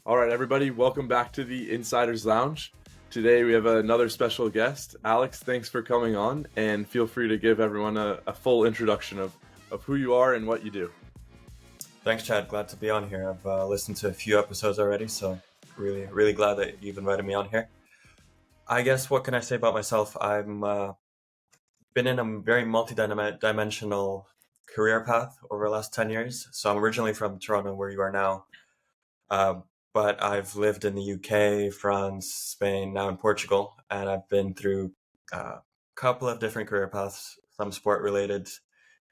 All right, everybody, welcome back to the Insider's Lounge. Today we have another special guest. Alex, thanks for coming on, and feel free to give everyone a full introduction of who you are and what you do. Thanks, Chad. Glad to be on here. I've listened to a few episodes already, so really glad that you've invited me on here. I guess what can I say about myself? I'm been in a very multi-dimensional career path over the last 10 years. So I'm originally from Toronto, where you are now. Uh, but I've lived in the UK, France, Spain, now in Portugal, and I've been through a couple of different career paths, some sport related,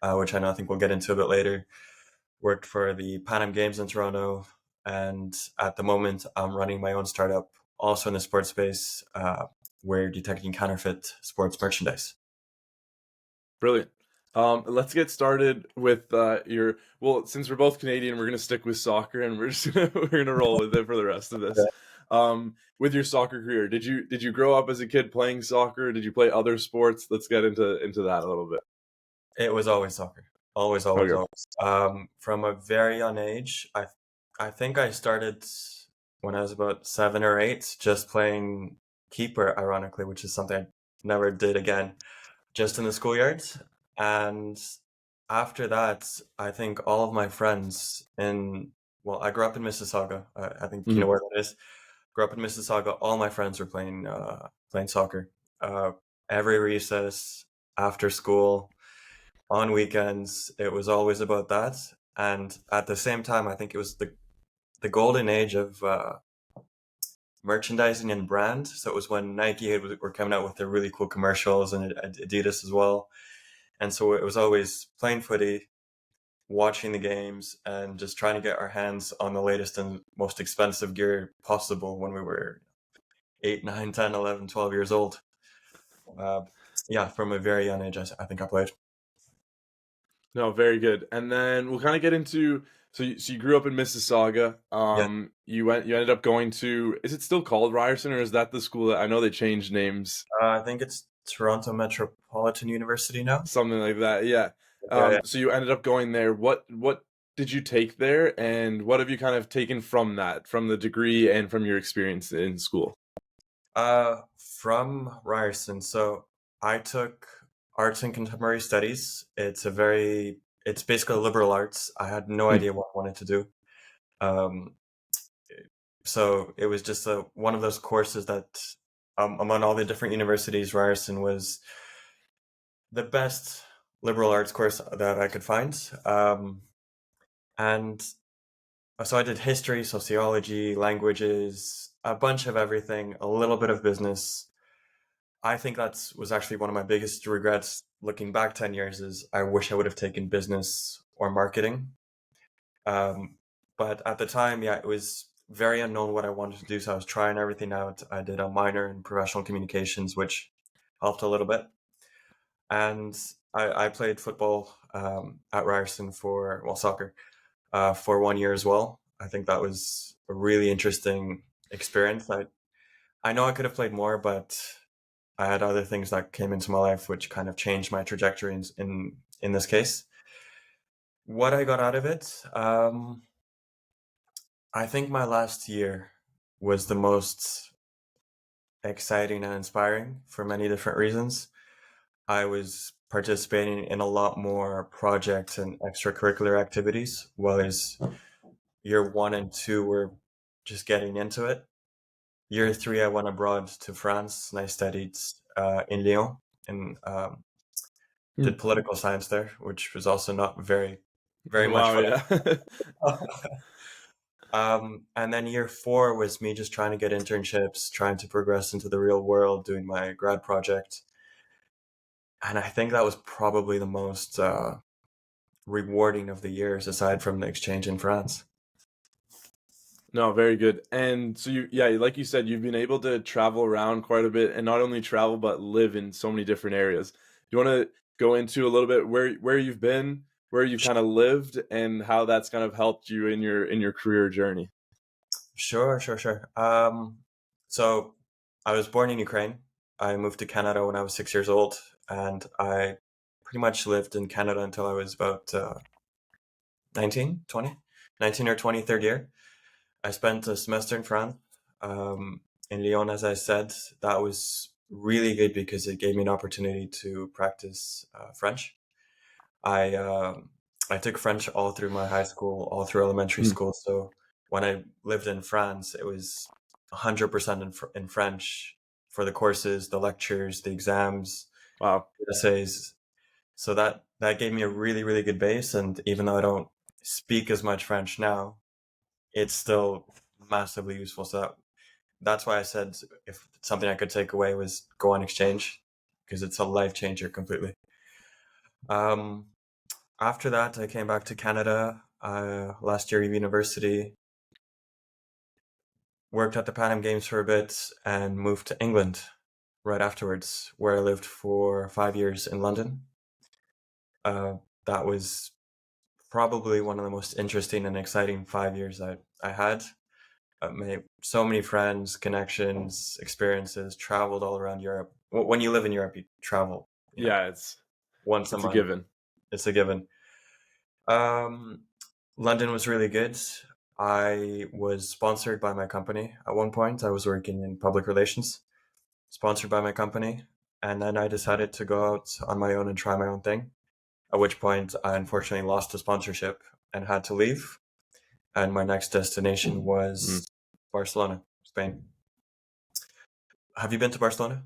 which I think we'll get into a bit later. Worked for the Pan Am Games in Toronto, and at the moment I'm running my own startup, also in the sports space, where detecting counterfeit sports merchandise. Brilliant. Let's get started with since we're both Canadian, we're going to stick with soccer, and we're gonna roll with it for the rest of this. With your soccer career, did you grow up as a kid playing soccer? Did you play other sports? Let's get into that a little bit. It was always soccer, always. Okay. From a very young age, I think I started when I was about 7 or 8, just playing keeper, ironically, which is something I never did again, just in the schoolyards. And after that, I think all of my friends I grew up in Mississauga. I think you know where that is. Grew up in Mississauga. All my friends were playing soccer. Uh, every recess, after school, on weekends, it was always about that. And at the same time, I think it was the golden age of merchandising and brand. So it was when were coming out with their really cool commercials, and Adidas as well. And so it was always playing footy, watching the games, and just trying to get our hands on the latest and most expensive gear possible when we were 8, 9, 10, 11, 12 years old. From a very young age, I think I played. No, very good. And then we'll kind of get into so you grew up in Mississauga. Yeah, You ended up going to, is it still called Ryerson, or is that the school that I know they changed names? I think it's Toronto Metropolitan University now. Something like that. Yeah. Yeah, So you ended up going there. What did you take there, and what have you kind of taken from that, from the degree and from your experience in school? From Ryerson. So I took arts and contemporary studies. It's basically liberal arts. I had no Hmm. idea what I wanted to do. Um, so it was just one of those courses that, among all the different universities, Ryerson was the best liberal arts course that I could find. And so I did history, sociology, languages, a bunch of everything, a little bit of business. I think that was actually one of my biggest regrets looking back 10 years is I wish I would have taken business or marketing. Um, but at the time, it was very unknown what I wanted to do. So I was trying everything out. I did a minor in professional communications, which helped a little bit. And I played football at Ryerson soccer, for 1 year as well. I think that was a really interesting experience. I know I could have played more, but I had other things that came into my life which kind of changed my trajectory in this case. What I got out of it, I think my last year was the most exciting and inspiring for many different reasons. I was participating in a lot more projects and extracurricular activities, whereas year 1 and 2 were just getting into it. Year 3, I went abroad to France and I studied in Lyon and Hmm. did political science there, which was also not very much Wow. fun. Yeah. And then year 4 was me just trying to get internships, trying to progress into the real world, doing my grad project. And I think that was probably the most rewarding of the years, aside from the exchange in France. No, very good. And so like you said, you've been able to travel around quite a bit, and not only travel but live in so many different areas. Do you want to go into a little bit where you've been, where you've kind of lived, and how that's kind of helped you in your career journey? Sure. So I was born in Ukraine. I moved to Canada when I was 6 years old, and I pretty much lived in Canada until I was about 19, 20, 19 or 20, third year. I spent a semester in France, in Lyon, as I said. That was really good because it gave me an opportunity to practice French. I I took French all through my high school, all through elementary Hmm. school. So when I lived in France, it was 100% in French for the courses, the lectures, the exams, Wow. the essays. So that gave me a really, really good base. And even though I don't speak as much French now, it's still massively useful. So that's why I said if something I could take away was go on exchange, because it's a life changer completely. Um, After that, I came back to Canada last year of university, worked at the Pan Am Games for a bit, and moved to England right afterwards, where I lived for 5 years in London. That was probably one of the most interesting and exciting 5 years I had. I made so many friends, connections, experiences, traveled all around Europe. When you live in Europe, you travel, Yeah, once a it's a month. given. It's a given. Um, London was really good. I was sponsored by my company at one point. I was working in public relations, sponsored by my company. And then I decided to go out on my own and try my own thing. At which point I unfortunately lost the sponsorship and had to leave. And my next destination Mm. was Barcelona, Spain. Have you been to Barcelona?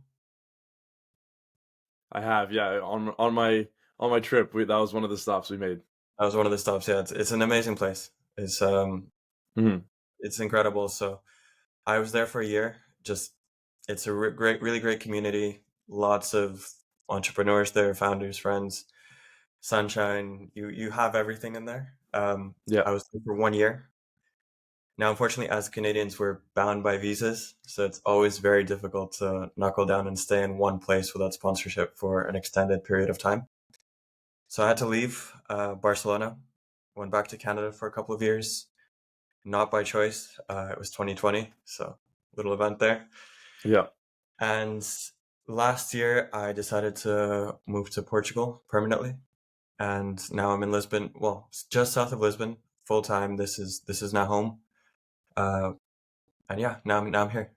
I have, yeah, on my trip, that was one of the stops we made. That was one of the stops. Yeah, it's an amazing place. Mhm. It's incredible. So I was there for a year. Just it's a great, really great community. Lots of entrepreneurs there, founders, friends, sunshine. You have everything in there. Yeah. I was there for 1 year. Now, unfortunately, as Canadians, we're bound by visas, so it's always very difficult to knuckle down and stay in one place without sponsorship for an extended period of time. So I had to leave Barcelona, went back to Canada for a couple of years, not by choice. It was 2020, so little event there. Yeah. And last year, I decided to move to Portugal permanently, and now I'm in Lisbon. Well, just south of Lisbon, full time. This is now home. Uh, and yeah, now I'm here.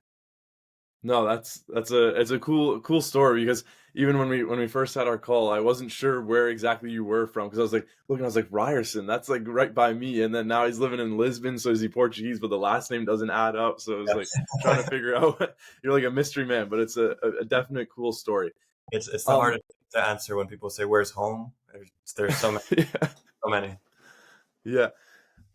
No, that's a it's a cool story because even when we first had our call, I wasn't sure where exactly you were from because I was like looking, I was like Ryerson, that's like right by me, and then now he's living in Lisbon, so is he Portuguese? But the last name doesn't add up, so it was like trying to figure out. You're like a mystery man, but it's a definite cool story. It's the Um, hardest to answer when people say, "Where's home?" There's so many, yeah, so many. yeah.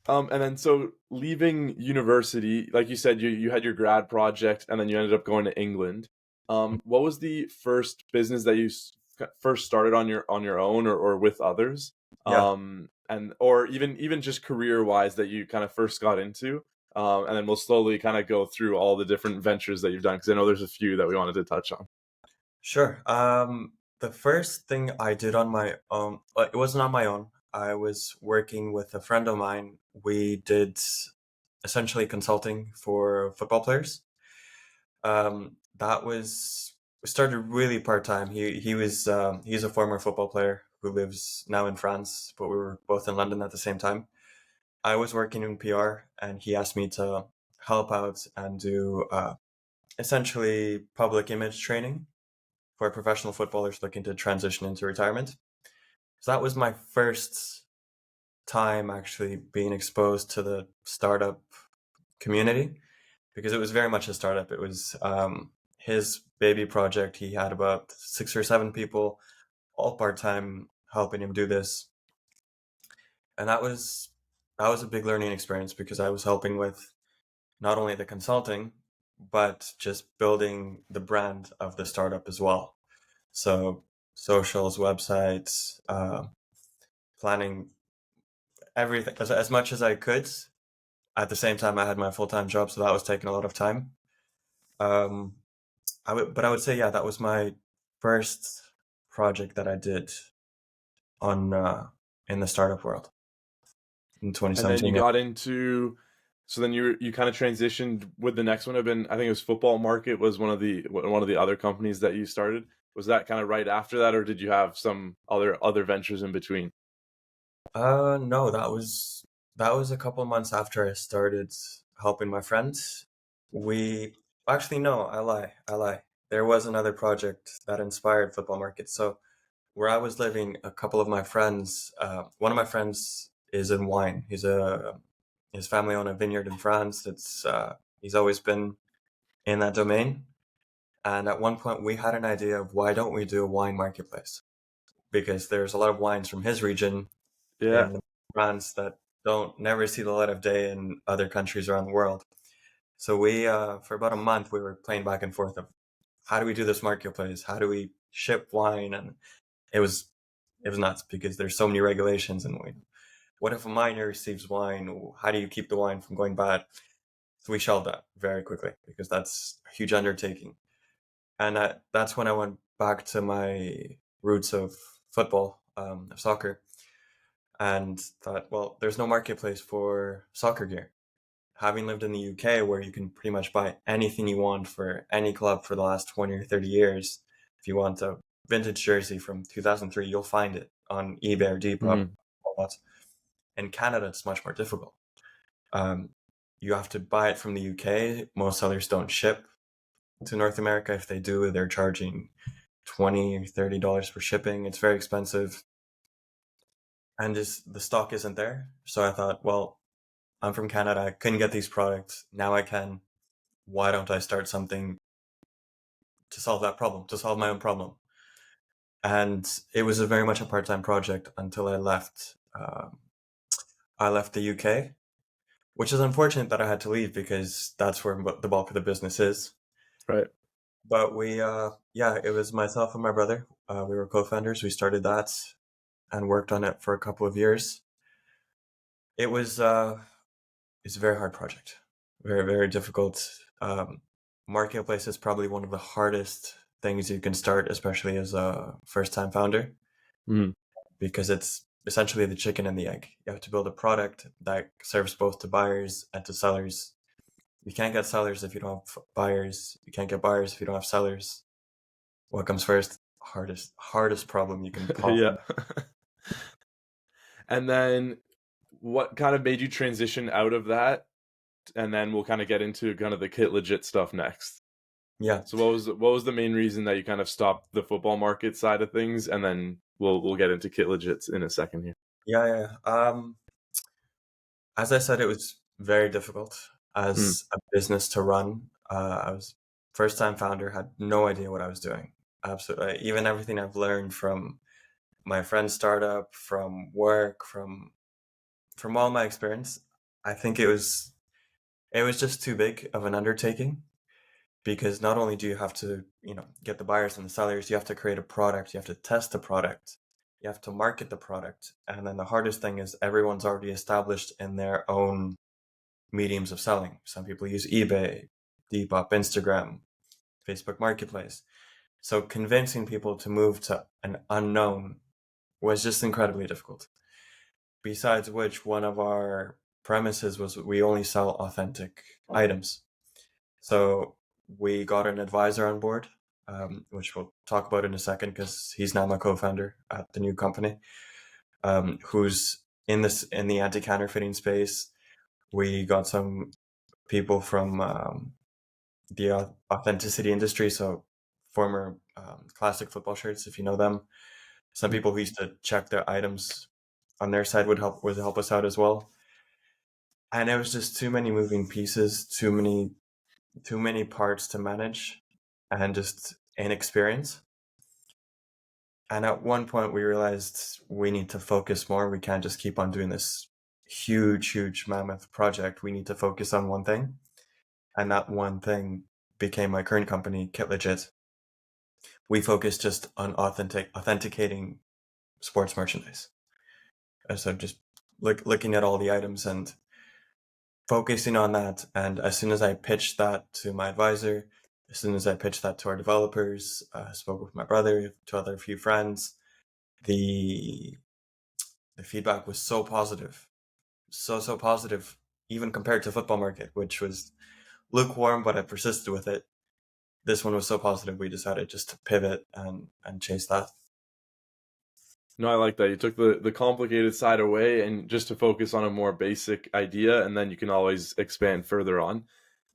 And then so leaving university, like you said, you had your grad project, and then you ended up going to England. What was the first business that you first started on your own or with others? Yeah, And or even just career wise that you kind of first got into. And then we'll slowly kind of go through all the different ventures that you've done because I know there's a few that we wanted to touch on. sure. The first thing I did on my own, it wasn't on my own. I was working with a friend of mine. We did essentially consulting for football players. That was we started really part time. He's a former football player who lives now in France, but we were both in London at the same time. I was working in PR, and he asked me to help out and do essentially public image training for professional footballers looking to transition into retirement. So that was my first time actually being exposed to the startup community because it was very much a startup. It was his baby project. He had about 6 or 7 people, all part time, helping him do this, and that was a big learning experience because I was helping with not only the consulting, but just building the brand of the startup as well. So socials, websites, planning everything as much as I could. At the same time, I had my full time job, so that was taking a lot of time. Um, but I would say, yeah, that was my first project that I did on in the startup world in And then you 2017. Yeah. got into, so then you kind of transitioned with the next one. Have been, I think it was Football Market was one of the other companies that you started. Was that kind of right after that, or did you have some other ventures in between? No, that was a couple of months after I started helping my friends. We actually, no, I lie. There was another project that inspired football markets. So where I was living, a couple of my friends, one of my friends is in wine. His family own a vineyard in France. He's always been in that domain. And at one point, we had an idea of why don't we do a wine marketplace? Because there's a lot of wines from his region Yeah. in France that don't never see the light of day in other countries around the world. So we, for about a month, we were playing back and forth of how do we do this marketplace? How do we ship wine? And it was nuts because there's so many regulations. And what if a miner receives wine? How do you keep the wine from going bad? So we shelved that very quickly because that's a huge undertaking. And that's when I went back to my roots of football, of soccer, and thought, well, there's no marketplace for soccer gear. Having lived in the UK where you can pretty much buy anything you want for any club for the last 20 or 30 years, if you want a vintage jersey from 2003, you'll find it on eBay or Depop. All that. In Canada, it's much more difficult. You have to buy it from the UK. Most sellers don't ship to North America. If they do, they're charging $20 or $30 for shipping. It's very expensive. And just the stock isn't there. So I thought, well, I'm from Canada. I couldn't get these products. Now I can. Why don't I start something to solve that problem, to solve my own problem? And it was very much a part-time project until I left. I left the UK, which is unfortunate that I had to leave because that's where the bulk of the business is. Right. But it was myself and my brother. We were co-founders. We started that and worked on it for a couple of years. It's a very hard project, very, very difficult. Marketplace is probably one of the hardest things you can start, especially as a first-time founder, because it's essentially the chicken and the egg. You have to build a product that serves both to buyers and to sellers. You can't get sellers if you don't have buyers. You can't get buyers if you don't have sellers. What comes first? Hardest problem you can possibly. Yeah. And then what kind of made you transition out of that? And then we'll kind of get into kind of the KitLegit stuff next. Yeah. So what was the main reason that you kind of stopped the football market side of things? And then we'll get into KitLegits in a second here. Yeah. As I said, it was very difficult as a business to run. I was first time founder, had no idea what I was doing. Absolutely. Even everything I've learned from my friend's startup, from work, from all my experience, I think it was just too big of an undertaking because not only do you have to, get the buyers and the sellers, you have to create a product, you have to test the product, you have to market the product. And then the hardest thing is everyone's already established in their own mediums of selling. Some people use eBay, Depop, Instagram, Facebook Marketplace. So convincing people to move to an unknown was just incredibly difficult. Besides which, one of our premises was we only sell authentic items. So we got an advisor on board, which we'll talk about in a second because he's now my co-founder at the new company, who's in the anti-counterfeiting space. We got some people from the authenticity industry, so former classic football shirts, if you know them. Some people who used to check their items on their side would help us out as well. And it was just too many moving pieces, too many parts to manage, and just inexperience. And at one point we realized we need to focus more. We can't just keep on doing this huge mammoth project. We need to focus on one thing. And that one thing became my current company, KitLegit. We focus just on authenticating sports merchandise. So just looking at all the items and focusing on that. And as soon as I pitched that to my advisor, as soon as I pitched that to our developers, spoke with my brother, to other few friends, the feedback was so positive, so positive, even compared to football market, which was lukewarm, but I persisted with it. This one was so positive, we decided just to pivot and chase that. No, I like that. You took the complicated side away and just to focus on a more basic idea, and then you can always expand further on.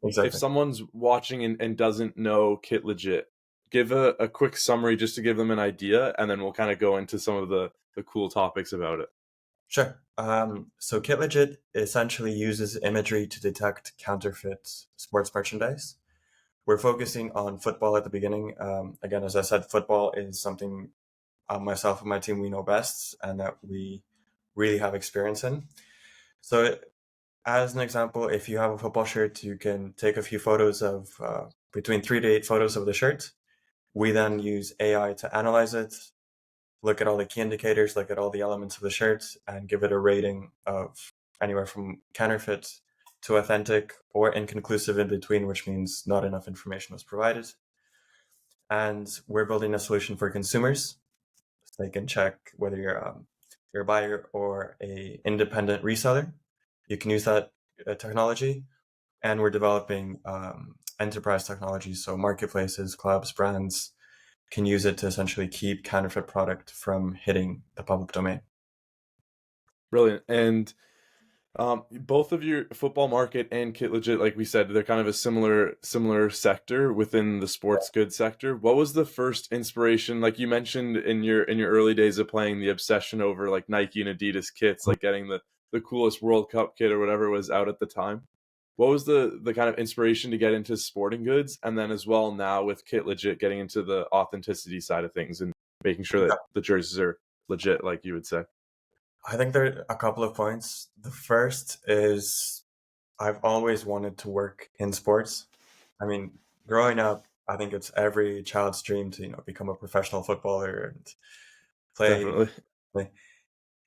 If Exactly. someone's watching and doesn't know KitLegit, give a quick summary just to give them an idea, and then we'll kind of go into some of the cool topics about it. Sure. So KitLegit essentially uses imagery to detect counterfeit sports merchandise. We're focusing on football at the beginning. Again, as I said, football is something myself and my team we know best and that we really have experience in. So, as an example, if you have a football shirt, you can take a few photos of between 3 to 8 photos of the shirt. We then use AI to analyze it, look at all the key indicators, look at all the elements of the shirt, and give it a rating of anywhere from counterfeit to authentic or inconclusive in between, which means not enough information was provided. And we're building a solution for consumers. So they can check whether you're a buyer or a independent reseller. You can use that technology, and we're developing enterprise technology, so marketplaces, clubs, brands can use it to essentially keep counterfeit product from hitting the public domain. Brilliant. And both of your football market and KitLegit, like we said, they're kind of a similar sector within the sports goods sector. What was the first inspiration? Like you mentioned in your early days of playing, the obsession over like Nike and Adidas kits, like getting the coolest World Cup kit or whatever was out at the time. What was the kind of inspiration to get into sporting goods, and then as well now with KitLegit getting into the authenticity side of things and making sure that Yeah. the jerseys are legit, like you would say. I think there are a couple of points. The first is I've always wanted to work in sports. I mean, growing up, I think it's every child's dream to, become a professional footballer and play. Definitely. play.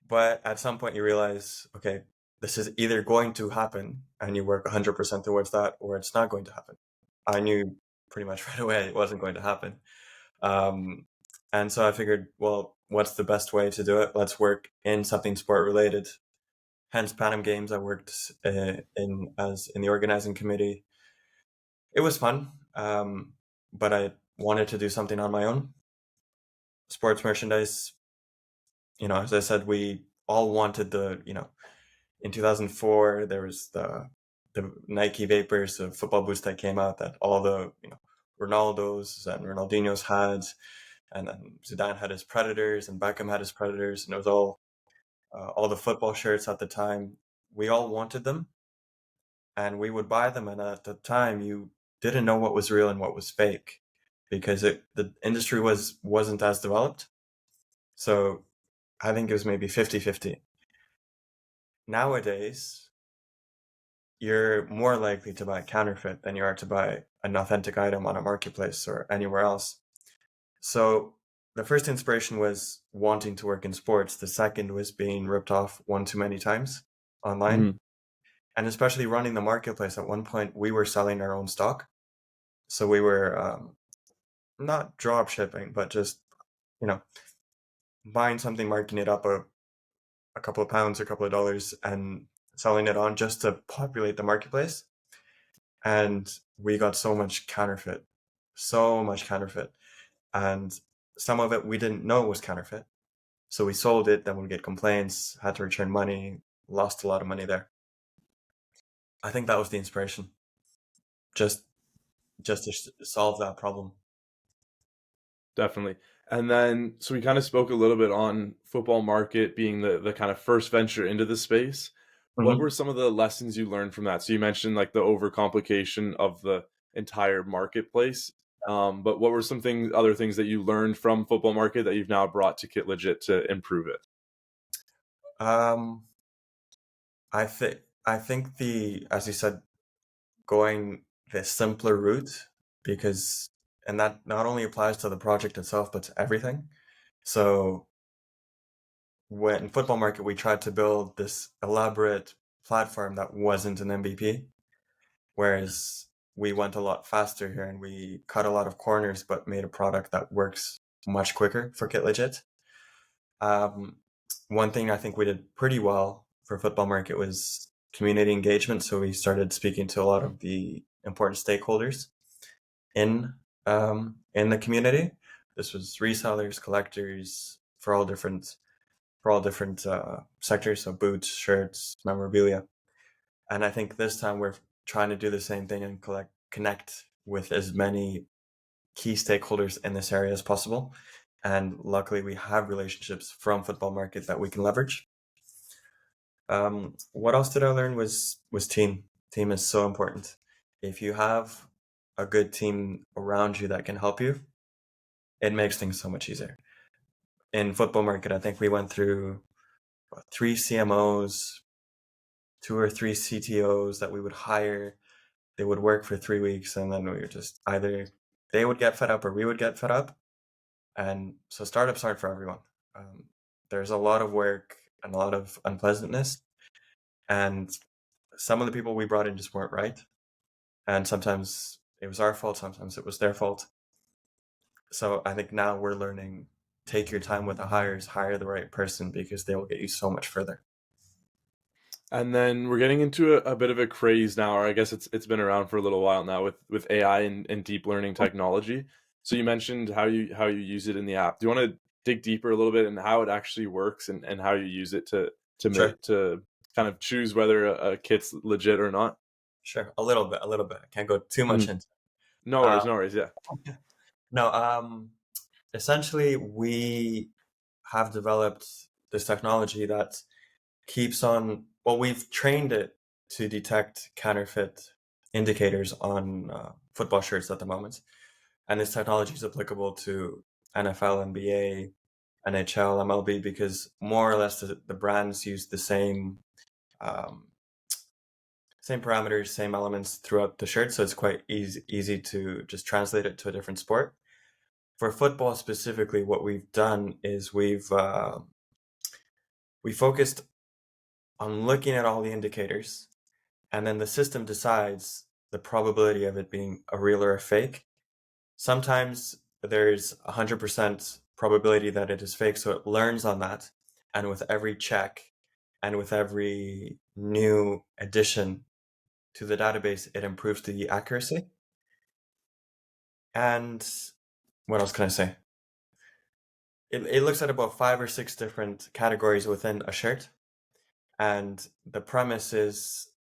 But at some point you realize, okay, this is either going to happen and you work 100% towards that, or it's not going to happen. I knew pretty much right away it wasn't going to happen. Um, and so I figured, well, what's the best way to do it? Let's work in something sport related. Hence Panem Games. I worked in the organizing committee. It was fun, but I wanted to do something on my own. Sports merchandise, as I said, we all wanted in 2004 there was the Nike Vapors, the football boots that came out that all the Ronaldos and Ronaldinhos had, and then Zidane had his Predators and Beckham had his Predators, and it was all the football shirts at the time. We all wanted them, and we would buy them, and at the time you didn't know what was real and what was fake because the industry wasn't as developed. So I think it was maybe 50-50. Nowadays, you're more likely to buy a counterfeit than you are to buy an authentic item on a marketplace or anywhere else. So the first inspiration was wanting to work in sports. The second was being ripped off one too many times online. Mhm. And especially running the marketplace. At one point, we were selling our own stock. So we were not drop shipping, but just, you know, buying something, marking it up a couple of pounds, a couple of dollars, and selling it on just to populate the marketplace. And we got so much counterfeit. And some of it we didn't know was counterfeit. So we sold it, then we'd get complaints, had to return money, lost a lot of money there. I think that was the inspiration, just just to solve that problem. Definitely. And then, so we kind of spoke a little bit on football market being the kind of first venture into the space. What hmm were some of the lessons you learned from that? So you mentioned like the overcomplication of the entire marketplace. But what were some things, other things that you learned from football market that you've now brought to KitLegit to improve it? Um, I think the as you said, going the simpler route because and that not only applies to the project itself but to everything. So when in football market we tried to build this elaborate platform that wasn't an MVP, whereas we went a lot faster here and we cut a lot of corners but made a product that works much quicker for KitLegit. Um, One thing I think we did pretty well for football market was community engagement. So we started speaking to a lot of the important stakeholders in in the community. This was resellers, collectors, for all different sectors, so boots, shirts, memorabilia. And I think this time we're trying to do the same thing and connect with as many key stakeholders in this area as possible. And luckily, we have relationships from football market that we can leverage. What else did I learn was team. Team is so important. If you have a good team around you that can help you, it makes things so much easier. In football market, I think we went through 3 CMOs, 2 or 3 CTOs that we would hire. They would work for 3 weeks, and then we would just either they would get fed up or we would get fed up. And so startups aren't for everyone. There's a lot of work and a lot of unpleasantness, and some of the people we brought in just weren't right. And sometimes it was our fault, sometimes it was their fault. So I think now we're learning, take your time with the hires, hire the right person, because they will get you so much further. And then we're getting into a bit of a craze now, or I guess it's been around for a little while now with AI and deep learning technology. So you mentioned how you use it in the app. Do you want to dig deeper a little bit in how it actually works and how you use it Sure. to kind of choose whether a kit's legit or not? Sure. A little bit. I can't go too much into. No Uh, worries, no worries. Yeah. no. Essentially, we have developed this technology that keeps on. Well, we've trained it to detect counterfeit indicators on football shirts at the moment, and this technology is applicable to NFL, NBA, NHL, MLB, because more or less the brands use the um, same parameters, same elements throughout the shirt, so it's quite easy to just translate it to a different sport. For football specifically, what we've done is we focused on looking at all the indicators, and then the system decides the probability of it being a real or a fake. Sometimes there's 100% probability that it is fake, so it learns on that, and with every check and with every new addition to the database, it improves the accuracy. And what else can I say? It looks at about 5 or 6 different categories within a shirt, and the premise is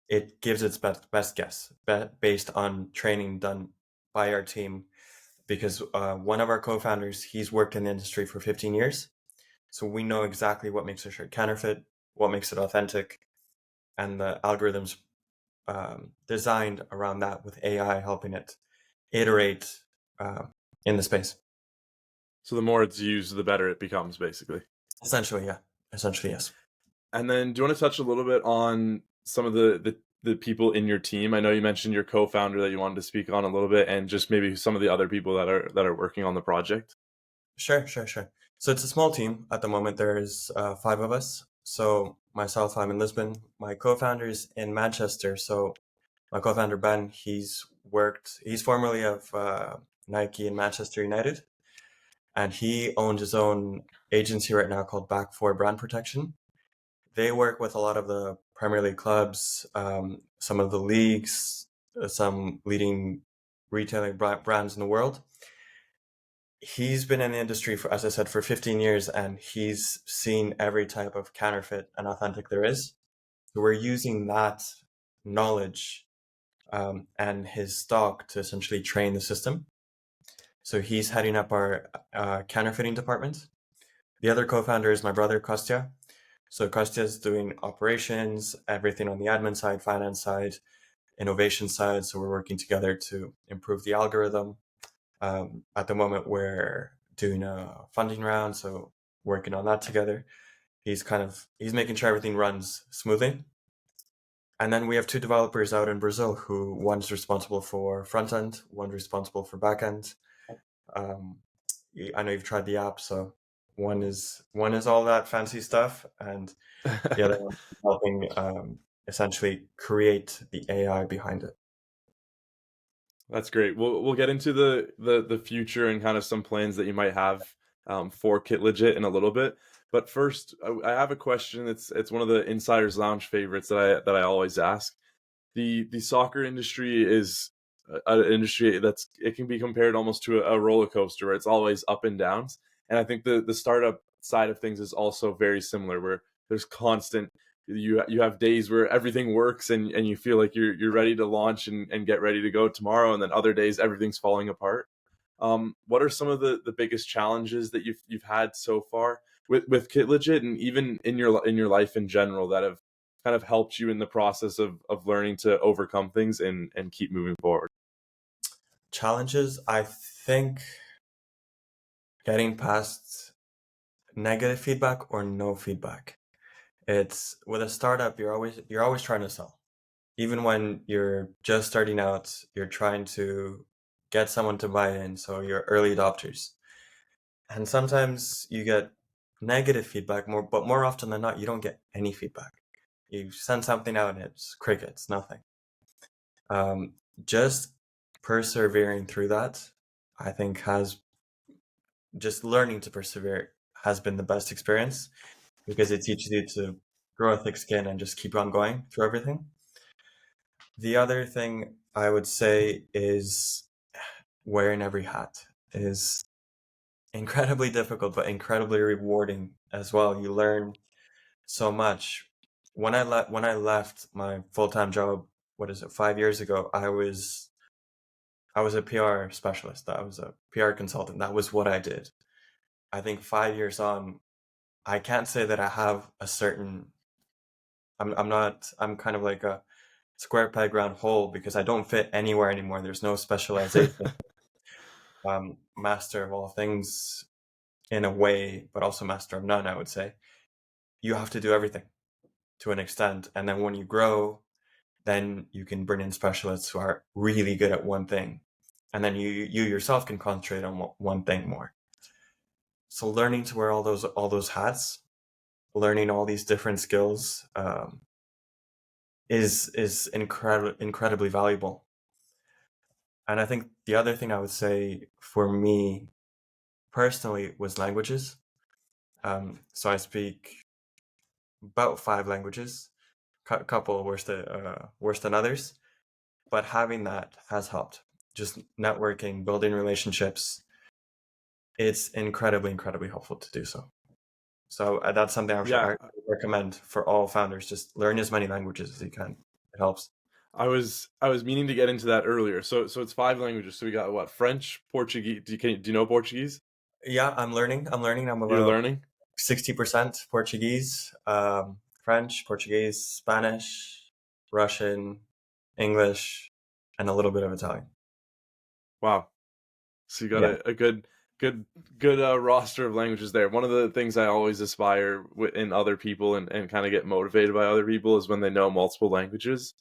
it gives its best guess based on training done by our team, because one of our co-founders, he's worked in the industry for 15 years, so we know exactly what makes a shirt counterfeit, what makes it authentic, and the algorithms designed around that, with AI helping it iterate in the space. So the more it's used, the better it becomes, basically. Essentially, yeah. Essentially, yes. And then do you want to touch a little bit on some of the people in your team? I know you mentioned your co-founder that you wanted to speak on a little bit, and just maybe some of the other people that are working on the project. Sure. So it's a small team at the moment. There's 5 of us. So myself, I'm in Lisbon. My co-founder's in Manchester. So my co-founder Ben, he's formerly of Nike and Manchester United, and he owns his own agency right now called Back for Brand Protection. They work with a lot of the Premier League clubs, some of the leagues, some leading retailing brands in the world. He's been in the industry for, as I said, for 15 years, and he's seen every type of counterfeit and authentic there is. So we're using that knowledge and his stock to essentially train the system. So he's heading up our counterfeiting department. The other co-founder is my brother, Kostya. So Kostya's doing operations, everything on the admin side, finance side, innovation side. So we're working together to improve the algorithm. At the moment, we're doing a funding round, so working on that together. He's making sure everything runs smoothly. And then we have 2 developers out in Brazil, who one's responsible for front end, one's responsible for back end. I know you've tried the app, so one is all that fancy stuff, and the other one is helping essentially create the AI behind it. That's great. We'll get into the future and kind of some plans that you might have for KitLegit in a little bit. But first, I have a question. It's one of the Insider's Lounge favorites that I always ask. The soccer industry is an industry it can be compared almost to a roller coaster, where it's always up and downs. And I think the startup side of things is also very similar, where there's constant, you have days where everything works and you feel like you're ready to launch and get ready to go tomorrow, and then other days everything's falling apart. What are some of the biggest challenges that you've had so far with KitLegit, and even in your life in general, that have kind of helped you in the process of learning to overcome things and keep moving forward? Challenges, I think getting past negative feedback or no feedback. It's with a startup, you're always trying to sell. Even when you're just starting out, you're trying to get someone to buy in, so you're early adopters. And sometimes you get negative feedback but more often than not, you don't get any feedback. You send something out and it's crickets, nothing. Just persevering through that, I think just learning to persevere has been the best experience, because it teaches you to grow a thick skin and just keep on going through everything. The other thing I would say is wearing every hat is incredibly difficult, but incredibly rewarding as well. You learn so much. When I left my full-time job, 5 years ago, I was a PR specialist. I was a PR consultant. That was what I did. I think 5 years on, I can't say that I have a certain. I'm kind of like a square peg round hole, because I don't fit anywhere anymore. There's no specialization. Master of all things in a way, but also master of none, I would say. You have to do everything to an extent. And then when you grow, then you can bring in specialists who are really good at one thing. And then you yourself can concentrate on one thing more. So learning to wear all those hats, learning all these different skills, is incredibly valuable. And I think the other thing I would say for me personally was languages. So I speak about 5 languages, couple worse than others, but having that has helped. Just networking, building relationships, it's incredibly helpful to do so. So that's something I Yeah, recommend for all founders. Just learn as many languages as you can. It helps. I was meaning to get into that earlier. So it's 5 languages. So we got what? French, Portuguese. Do you know Portuguese? Yeah, I'm learning. I'm You're about learning? 60% Portuguese, French, Portuguese, Spanish, Russian, English, and a little bit of Italian. Wow. So you got Yeah. a good roster of languages there. One of the things I always aspire in other people and kind of get motivated by other people is when they know multiple languages.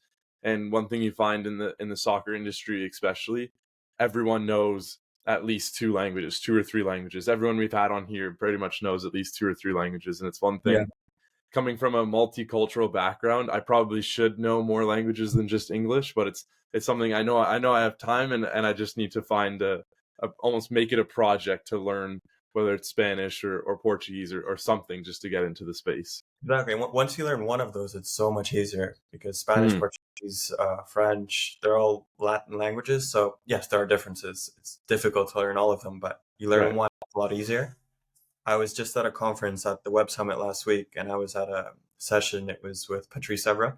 And one thing you find in the soccer industry, especially, everyone knows at least 2 languages, 2 or 3 languages. Everyone we've had on here pretty much knows at least 2 or 3 languages, and it's one Yeah. thing. Coming from a multicultural background, I probably should know more languages than just English, but it's something I know I have time, and I just need to find almost make it a project to learn, whether it's Spanish or Portuguese or something, just to get into the space. Exactly. And once you learn one of those, it's so much easier, because Spanish, Hmm. Portuguese, French, they're all Latin languages. So yes, there are differences. It's difficult to learn all of them, but you learn Right. one, it's a lot easier. I was just at a conference at the Web Summit last week, and I was at a session. It was with Patrice Evra.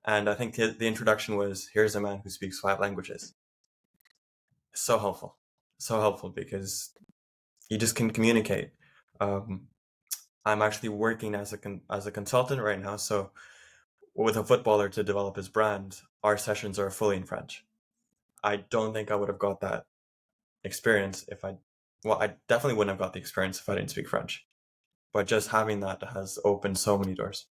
And I think the introduction was, here's a man who speaks 5 languages. So helpful. So helpful, because you just can communicate. Um, I'm actually working as a consultant right now. So with a footballer, to develop his brand, our sessions are fully in French. I don't think I would have got that experience I definitely wouldn't have got the experience if I didn't speak French. But just having that has opened so many doors.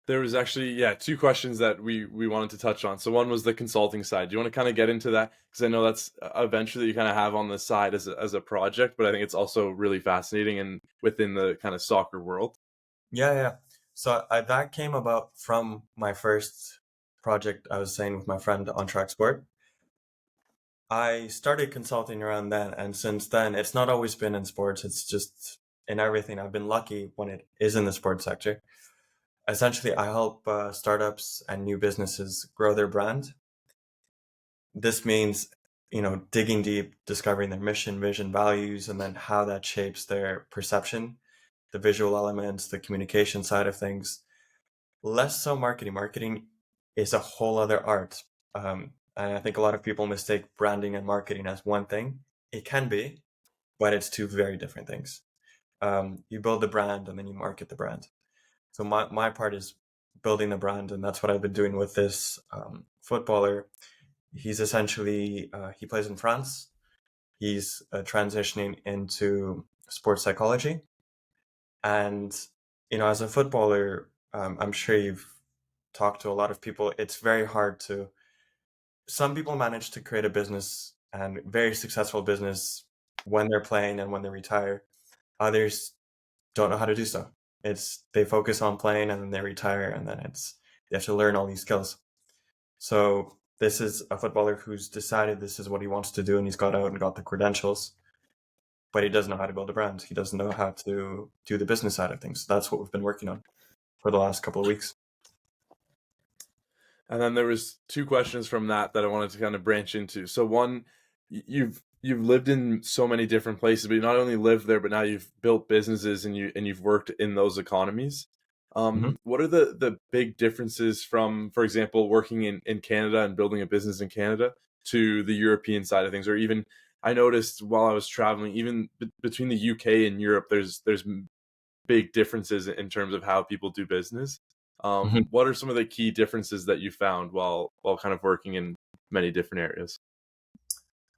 There was actually, yeah, 2 questions that we wanted to touch on. So one was the consulting side. Do you want to kind of get into that? Because I know that's a venture that you kind of have on the side as a project, but I think it's also really fascinating and within the kind of soccer world. Yeah, yeah. So that came about from my first project I was saying with my friend on Track Sport. I started consulting around then, and since then, it's not always been in sports. It's just in everything. I've been lucky when it is in the sports sector. Essentially, I help startups and new businesses grow their brand. This means digging deep, discovering their mission, vision, values, and then how that shapes their perception, the visual elements, the communication side of things. Less so marketing. Marketing is a whole other art. And I think a lot of people mistake branding and marketing as one thing. It can be, but it's two very different things. You build the brand and then you market the brand. So my part is building the brand, and that's what I've been doing with this footballer. He's essentially, he plays in France. He's transitioning into sports psychology. And, as a footballer, I'm sure you've talked to a lot of people. It's very hard to, some people manage to create a business and very successful business when they're playing and when they retire. Others don't know how to do so. They focus on playing and then they retire, and then they have to learn all these skills. So this is a footballer who's decided this is what he wants to do, and he's got out and got the credentials, but he doesn't know how to build a brand. He doesn't know how to do the business side of things. That's what we've been working on for the last couple of weeks. And then there was two questions from that I wanted to kind of branch into. So one, you've lived in so many different places, but you not only lived there, but now you've built businesses and you've worked in those economies. What are the big differences from, for example, working in Canada and building a business in Canada to the European side of things? Or even, I noticed while I was traveling, even between the UK and Europe, there's big differences in terms of how people do business. What are some of the key differences that you found while kind of working in many different areas?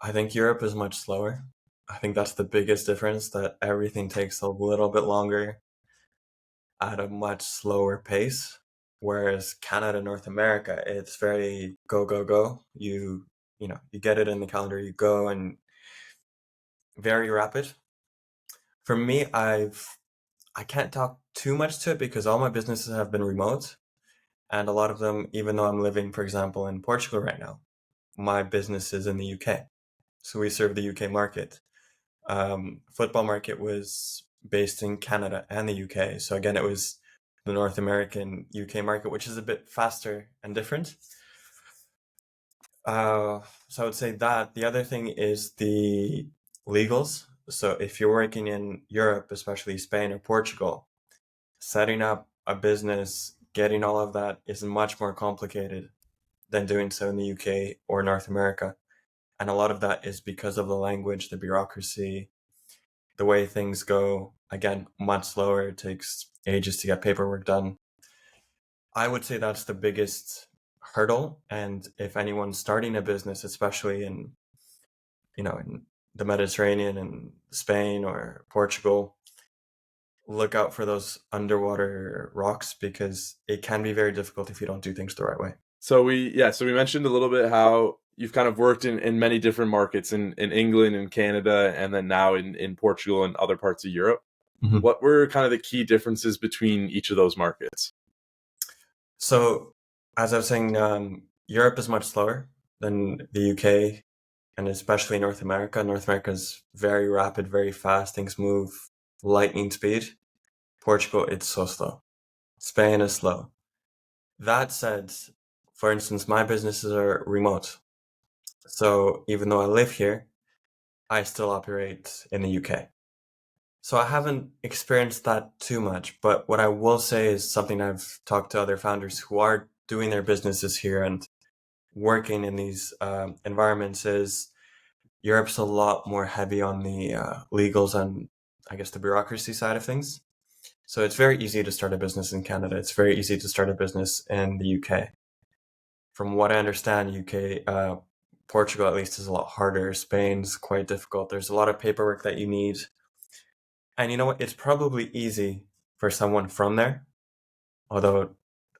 I think Europe is much slower. I think that's the biggest difference, that everything takes a little bit longer at a much slower pace. Whereas Canada, North America, it's very go, go, go. You get it in the calendar, you go, and very rapid. For me, I can't talk too much to it because all my businesses have been remote. And a lot of them, even though I'm living, for example, in Portugal right now, my business is in the UK. So we serve the UK market. Football market was based in Canada and the UK. So again, it was the North American UK market, which is a bit faster and different. So I would say that. The other thing is the legals. So if you're working in Europe, especially Spain or Portugal, setting up a business, getting all of that is much more complicated than doing so in the UK or North America. And a lot of that is because of the language, the bureaucracy, the way things go. Again, much slower. It takes ages to get paperwork done. I would say that's the biggest hurdle. And if anyone's starting a business, especially in the Mediterranean and Spain or Portugal, look out for those underwater rocks because it can be very difficult if you don't do things the right way. So we mentioned a little bit how you've kind of worked in many different markets in England and Canada, and then now in Portugal and other parts of Europe. Mm-hmm. What were kind of the key differences between each of those markets? So, as I was saying, Europe is much slower than the UK, and especially North America. North America is very rapid, very fast. Things move lightning speed. Portugal, it's so slow. Spain is slow. That said, for instance, my businesses are remote. So even though I live here, I still operate in the UK. So I haven't experienced that too much, but what I will say is something I've talked to other founders who are doing their businesses here and working in these environments is Europe's a lot more heavy on the legals and I guess the bureaucracy side of things. So it's very easy to start a business in Canada. It's very easy to start a business in the UK. From what I understand, Portugal at least is a lot harder. Spain's quite difficult. There's a lot of paperwork that you need. And you know what? It's probably easy for someone from there, although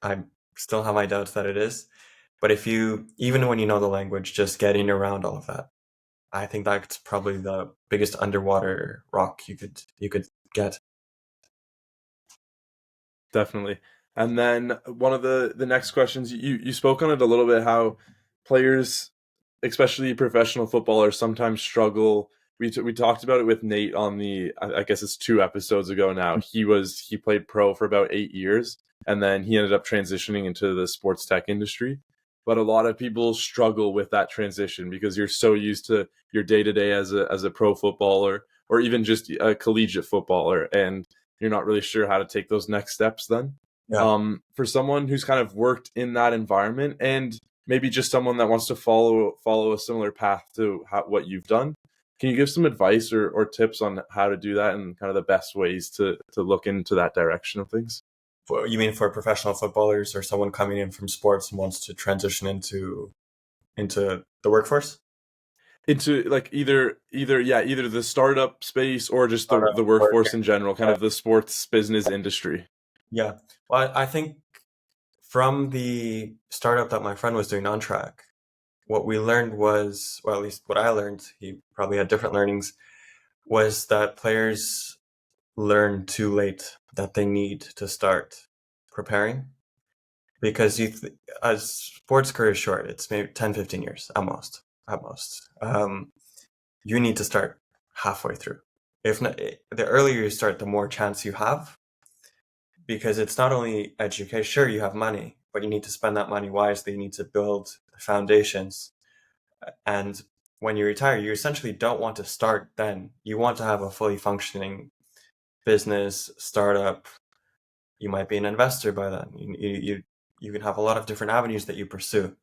I still have my doubts that it is. But even when you know the language, just getting around all of that, I think that's probably the biggest underwater rock you could get. Definitely. And then one of the next questions, you spoke on it a little bit, how players, especially professional footballers, sometimes struggle. We talked about it with Nate on I guess it's 2 episodes ago now. He played pro for about 8 years, and then he ended up transitioning into the sports tech industry. but a lot of people struggle with that transition because you're so used to your day-to-day as a pro footballer or even just a collegiate footballer, and you're not really sure how to take those next steps then. Yeah. For someone who's kind of worked in that environment, and maybe just someone that wants to follow a similar path to what you've done, can you give some advice or tips on how to do that and kind of the best ways to look into that direction of things? You mean for professional footballers or someone coming in from sports and wants to transition into the workforce? Into like either the startup space or just Startup the or workforce in general, kind yeah. of the sports business industry. Yeah. Well, I think from the startup that my friend was doing on track, what we learned was, well, at least what I learned, he probably had different learnings, was that players learn too late that they need to start preparing because a sports career is short. It's maybe 10, 15 years at most, at most. You need to start halfway through. If not, the earlier you start, the more chance you have, because it's not only education. Sure, you have money, but you need to spend that money wisely. You need to build foundations. And when you retire, you essentially don't want to start then. You want to have a fully functioning business, startup. You might be an investor by then. You can have a lot of different avenues that you pursue.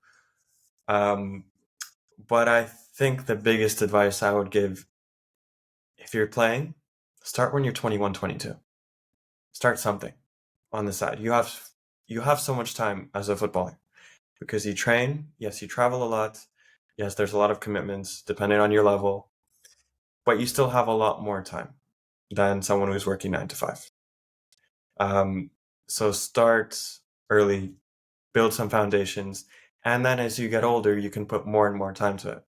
But I think the biggest advice I would give, if you're playing, start when you're 21, 22. Start something on the side. You have so much time as a footballer because you train. Yes, you travel a lot. Yes, there's a lot of commitments depending on your level, but you still have a lot more time than someone who's working 9 to 5. So start early, build some foundations, and then as you get older, you can put more and more time to it.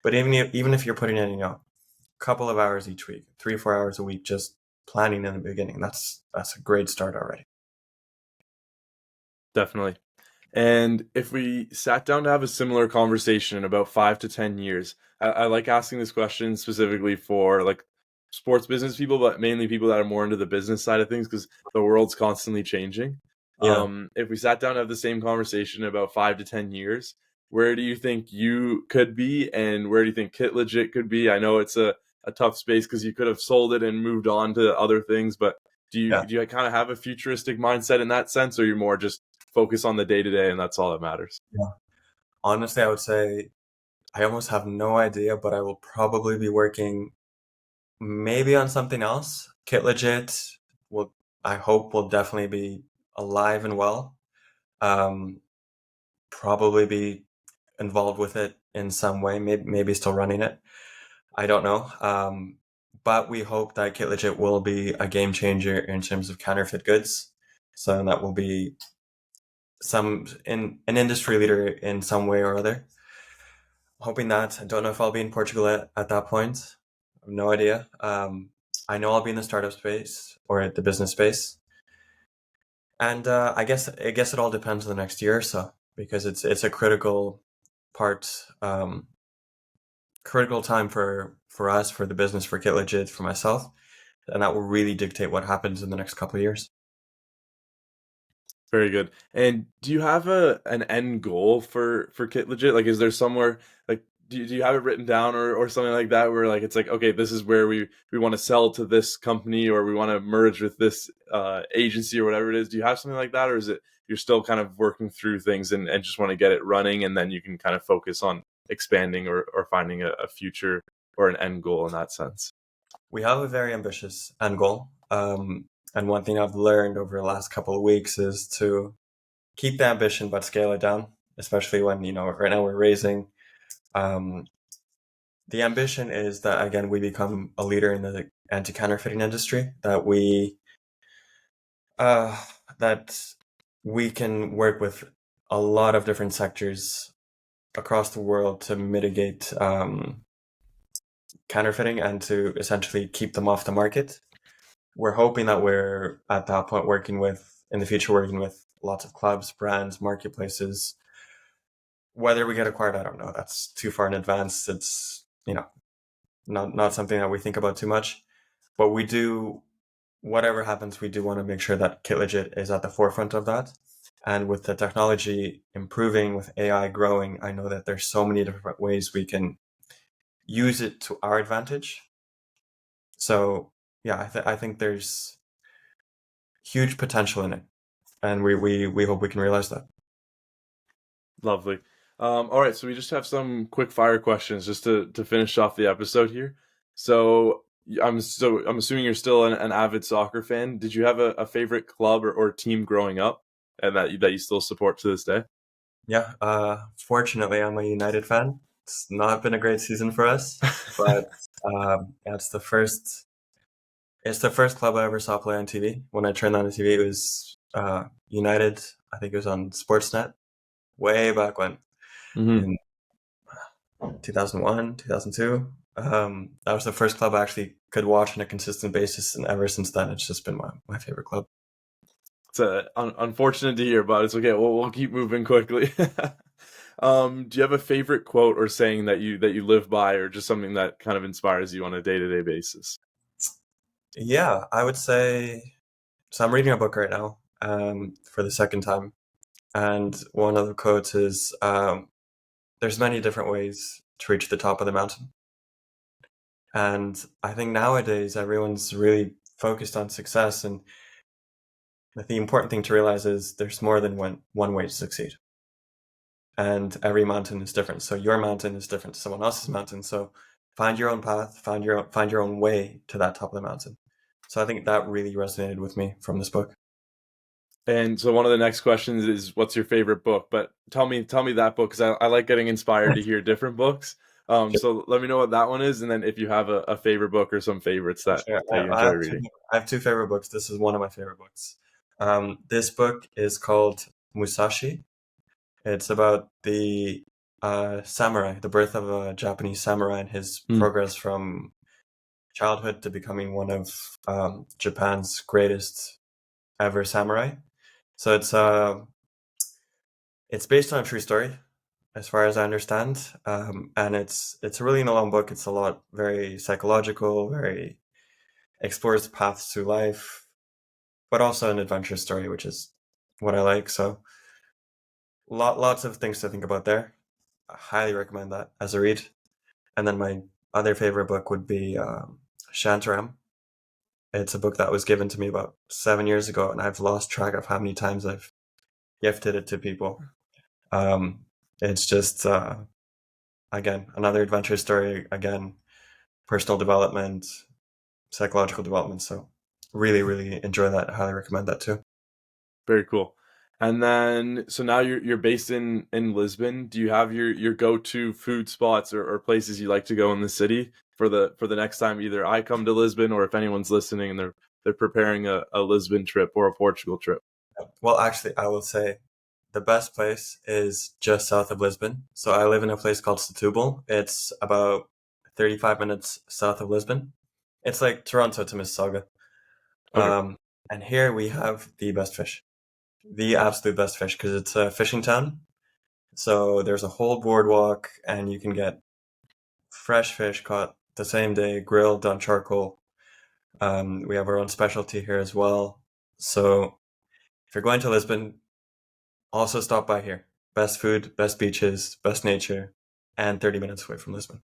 But even if you're putting in, a couple of hours each week, 3 or 4 hours a week, just planning in the beginning, that's a great start already. Definitely. And if we sat down to have a similar conversation in about 5 to 10 years, I like asking this question specifically for like sports business people, but mainly people that are more into the business side of things because the world's constantly changing. Yeah. If we sat down to have the same conversation in about 5 to 10 years, where do you think you could be, and where do you think KitLegit could be? I know it's a tough space because you could have sold it and moved on to other things, but Yeah. do you kind of have a futuristic mindset in that sense, or you're more just focus on the day to day and that's all that matters? Yeah. Honestly, I would say I almost have no idea, but I will probably be working maybe on something else. KitLegit will, I hope, will definitely be alive and well. Um, Probably be involved with it in some way, maybe still running it. I don't know. But we hope that KitLegit will be a game changer in terms of counterfeit goods. So that will be an industry leader in some way or other. Hoping that. I don't know if I'll be in Portugal at that point. I have no idea. I know I'll be in the startup space or at the business space, and I guess it all depends on the next year or so because it's a critical part, critical time for us, for the business, for KitLegit, for myself, and that will really dictate what happens in the next couple of years. Very good. And do you have an end goal for KitLegit? Like, is there somewhere like do you have it written down or something like that where like it's like, okay, this is where we want to sell to this company or we want to merge with this agency or whatever it is? Do you have something like that, or is it you're still kind of working through things and just want to get it running and then you can kind of focus on expanding or finding a future or an end goal in that sense? We have a very ambitious end goal, and one thing I've learned over the last couple of weeks is to keep the ambition but scale it down, especially when right now we're raising. Um, the ambition is that again we become a leader in the anti-counterfeiting industry. Uh, that we can work with a lot of different sectors across the world to mitigate counterfeiting and to essentially keep them off the market. We're hoping that we're at that point in the future working with lots of clubs, brands, marketplaces. Whether we get acquired, I don't know. That's too far in advance. It's not something that we think about too much. But we do whatever happens, we do want to make sure that KitLegit is at the forefront of that. And with the technology improving, with AI growing, I know that there's so many different ways we can use it to our advantage. So yeah, I think there's huge potential in it, and we hope we can realize that. Lovely. All right, so we just have some quick fire questions just to finish off the episode here. I'm assuming you're still an avid soccer fan. Did you have a favorite club or team growing up, and that you still support to this day? Yeah, fortunately, I'm a United fan. It's not been a great season for us, but yeah, it's the first club I ever saw play on TV. When I turned on the TV, it was United. I think it was on Sportsnet way back when, Hmm. in 2001, 2002. That was the first club I actually could watch on a consistent basis, and ever since then, it's just been my favorite club. It's unfortunate to hear, but it's okay. We'll keep moving quickly. Do you have a favorite quote or saying that you live by, or just something that kind of inspires you on a day-to-day basis? Yeah, I would say. So I'm reading a book right now, for the second time, and one of the quotes is, "There's many different ways to reach the top of the mountain." And I think nowadays everyone's really focused on success, and the important thing to realize is there's more than one way to succeed. And every mountain is different. So your mountain is different to someone else's mountain. So find your own path, find your own way to that top of the mountain. So I think that really resonated with me from this book. And so one of the next questions is, what's your favorite book? But tell me that book, because I like getting inspired to hear different books. So let me know what that one is, and then if you have a favorite book or some favorites Sure. that you enjoy reading. I have two favorite books. This is one of my favorite books. This book is called Musashi. It's about the samurai, the birth of a Japanese samurai, and his Mm. progress from childhood to becoming one of Japan's greatest ever samurai. So it's based on a true story, as far as I understand, and it's a really long book. It's a lot very psychological, very explores paths through life, but also an adventure story, which is what I like. So lots of things to think about there. I highly recommend that as a read. And then my other favorite book would be Shantaram. It's a book that was given to me about 7 years ago, and I've lost track of how many times I've gifted it to people. It's just, again, another adventure story, again, personal development, psychological development. So really, really enjoy that. I highly recommend that too. Very cool. And then, so now you're based in Lisbon. Do you have your go-to food spots or places you like to go in the city for the next time either I come to Lisbon, or if anyone's listening and they're preparing a Lisbon trip or a Portugal trip? Well, actually, I will say the best place is just south of Lisbon. So I live in a place called Setúbal. It's about 35 minutes south of Lisbon. It's like Toronto to Mississauga. Okay. Um, and here we have the best fish, the absolute best fish, because it's a fishing town. So there's a whole boardwalk, and you can get fresh fish caught the same day, grilled on charcoal. We have our own specialty here as well. So if you're going to Lisbon, also stop by here. Best food, best beaches, best nature, and 30 minutes away from Lisbon.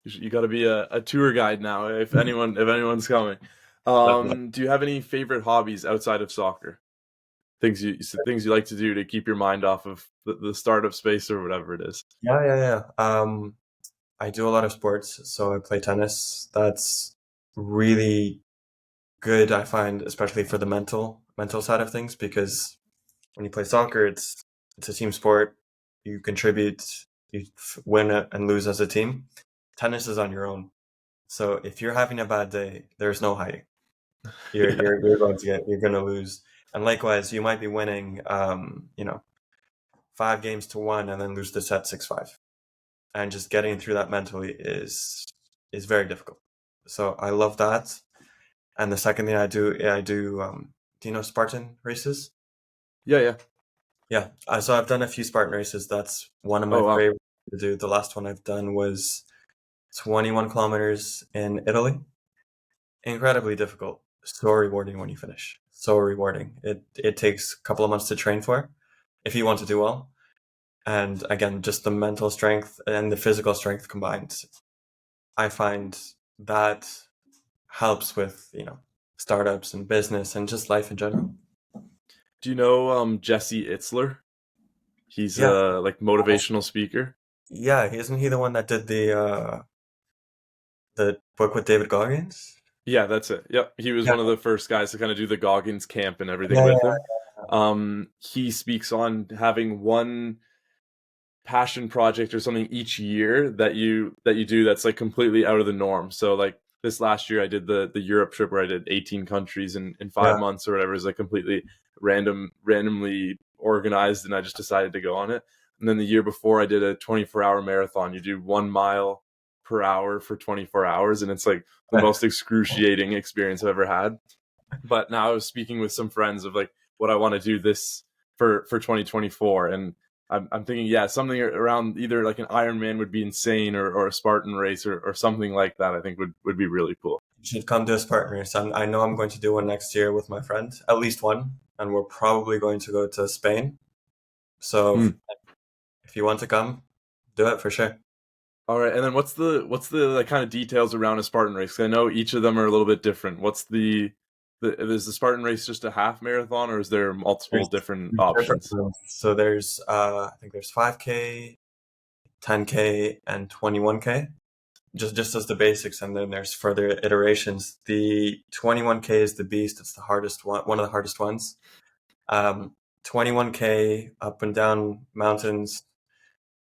You got to be a tour guide now if anyone's coming. Definitely. Do you have any favorite hobbies outside of soccer? Things you like to do to keep your mind off of the startup space or whatever it is. Yeah. I do a lot of sports, so I play tennis. That's really good, I find, especially for the mental side of things, because when you play soccer, it's a team sport. You contribute, you win and lose as a team. Tennis is on your own. So if you're having a bad day, there's no hiding. Yeah. You're going to lose. And likewise, you might be winning, 5 games to 1 and then lose the set 6-5. And just getting through that mentally is very difficult. So I love that. And the second thing I do, do you know Spartan races? Yeah. Yeah. So I've done a few Spartan races. That's one of my Oh wow. favorite to do. The last one I've done was 21 kilometers in Italy. Incredibly difficult. so rewarding when you finish. So rewarding. It takes a couple of months to train for if you want to do well. And again, just the mental strength and the physical strength combined, I find that helps with, startups and business and just life in general. Do you know Jesse Itzler? He's Yeah. a like motivational speaker. Yeah, isn't he the one that did the book with David Goggins? Yeah, that's it. Yep. He was Yeah. one of the first guys to kind of do the Goggins camp and everything Yeah, with yeah, him. He speaks on having one passion project or something each year that you do that's like completely out of the norm. So like this last year I did the Europe trip where I did 18 countries in yeah. 5 months or whatever. Is like completely randomly organized, and I just decided to go on it. And then the year before I did a 24-hour marathon. You do 1 mile per hour for 24 hours, and it's like the most excruciating experience I've ever had. But now I was speaking with some friends of like what I want to do this for 2024, and I'm thinking, yeah, something around either like an Ironman would be insane, or a Spartan race, or something like that. I think would be really cool. You should come to a Spartan race. I know I'm going to do one next year with my friend, at least one, and we're probably going to go to Spain. So if you want to come, do it for sure. All right, and then what's the like kind of details around a Spartan race? 'Cause I know each of them are a little bit different. What's is the Spartan race just a half marathon, or is there multiple There's different different options? ones. So there's I think there's 5K, 10K, and 21K. Just as the basics, and then there's further iterations. The 21K is the beast. It's the hardest one of the hardest ones. 21K up and down mountains,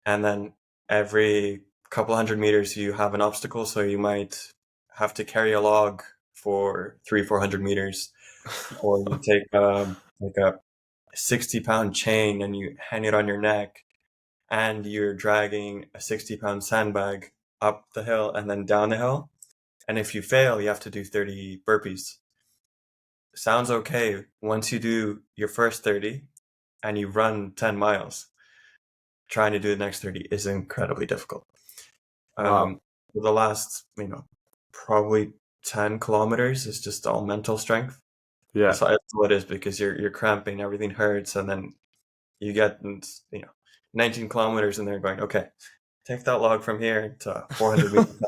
and then every couple hundred meters you have an obstacle, so you might have to carry a log for 300-400 meters, or you take like a 60-pound chain and you hang it on your neck, and you're dragging a 60-pound sandbag up the hill and then down the hill, and if you fail you have to do 30 burpees. Sounds okay once you do your first 30 and you run 10 miles. Trying to do the next 30 is incredibly difficult. Wow. The last, probably 10 kilometers is just all mental strength. Yeah. That's what it is, because you're cramping, everything hurts, and then you get, 19 kilometers, and they're going, okay, take that log from here to 400 meters.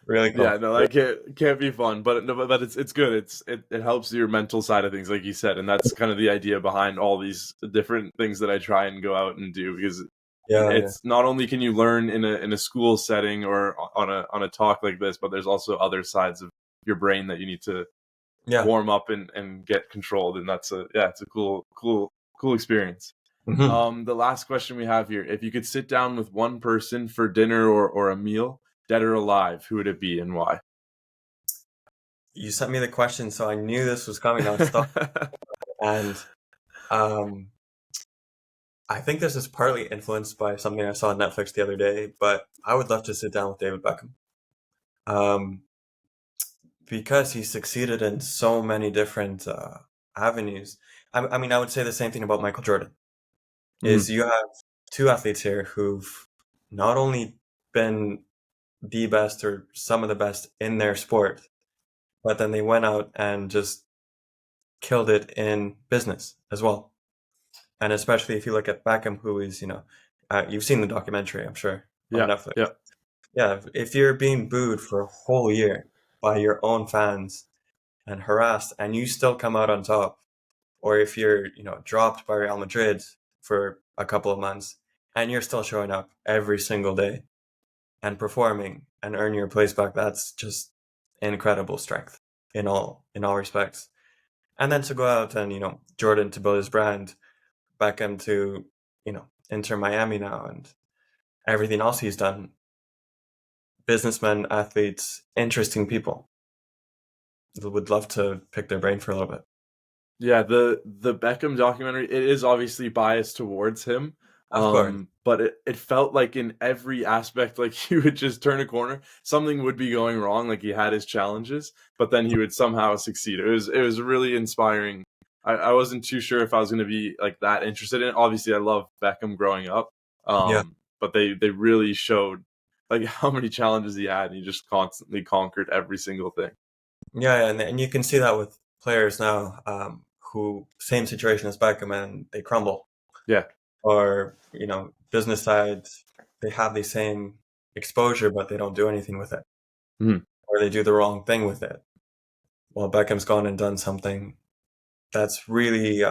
Really Yeah, cool. no, that can't be fun, but no, but it's good. It helps your mental side of things, like you said, and that's kind of the idea behind all these different things that I try and go out and do, because Yeah, it's not only can you learn in a school setting or on a talk like this, but there's also other sides of your brain that you need to yeah. warm up and get controlled, and it's a cool experience. Hmm. The last question we have here: if you could sit down with one person for dinner or a meal, dead or alive, who would it be and why? You sent me the question, so I knew this was coming. I was stuck. And um, I think this is partly influenced by something I saw on Netflix the other day, but I would love to sit down with David Beckham. Um, because he succeeded in so many different avenues. I mean, I would say the same thing about Michael Jordan. Is Mhm. you have two athletes here who've not only been the best or some of the best in their sport, but then they went out and just killed it in business as well. And especially if you look at Beckham, who is, you've seen the documentary, I'm sure, on Yeah, Netflix. yeah, Yeah, if you're being booed for a whole year by your own fans and harassed, and you still come out on top, or if you're, dropped by Real Madrid for a couple of months and you're still showing up every single day and performing and earn your place back, that's just incredible strength in all respects. And then to go out and, Jordan to build his brand, Beckham to, enter Miami now, and everything else he's done. Businessmen, athletes, interesting people. Would love to pick their brain for a little bit. yeah. The Beckham documentary, it is obviously biased towards him, Of course. but it felt like in every aspect, like he would just turn a corner, something would be going wrong, like he had his challenges, but then he would somehow succeed. It was really inspiring. I wasn't too sure if I was going to be like that interested in it. Obviously, I love Beckham growing up, Yeah. but they really showed like how many challenges he had, and he just constantly conquered every single thing. Yeah, and you can see that with players now, who same situation as Beckham and they crumble. Yeah. Or, business side, they have the same exposure, but they don't do anything with it. Mhm. Or they do the wrong thing with it. Well, Beckham's gone and done something that's really,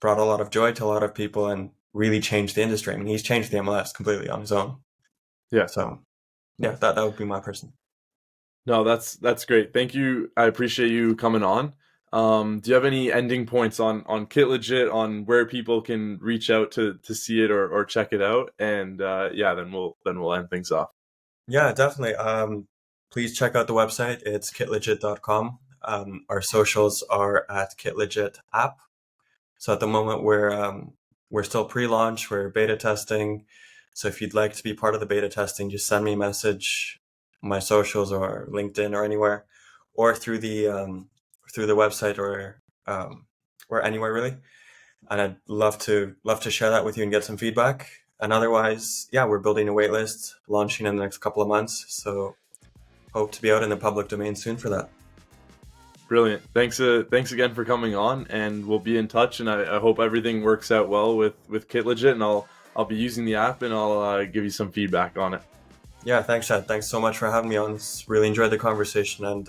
brought a lot of joy to a lot of people and really changed the industry. I mean, he's changed the MLS completely on his own. Yeah. So, yeah, that would be my person. No, that's great. Thank you. I appreciate you coming on. Do you have any ending points on KitLegit, on where people can reach out to see it or check it out? And yeah, then we'll end things off. Yeah, definitely. Please check out the website. It's kitlegit.com. Our socials are at KitLegit app. So at the moment we're still pre-launch, we're beta testing. So if you'd like to be part of the beta testing, just send me a message, my socials or LinkedIn or anywhere, or through the website or anywhere really. And I'd love to share that with you and get some feedback. And otherwise, yeah, we're building a wait list, launching in the next couple of months. So hope to be out in the public domain soon for that. Brilliant. Thanks again for coming on, and we'll be in touch. And I hope everything works out well with KitLegit, and I'll be using the app, and I'll give you some feedback on it. Yeah, thanks, Chad. Thanks so much for having me on. Really enjoyed the conversation, and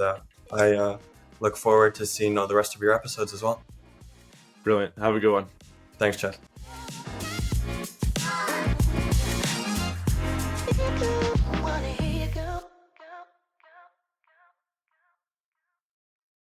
I look forward to seeing the rest of your episodes as well. Brilliant. Have a good one. Thanks, Chad.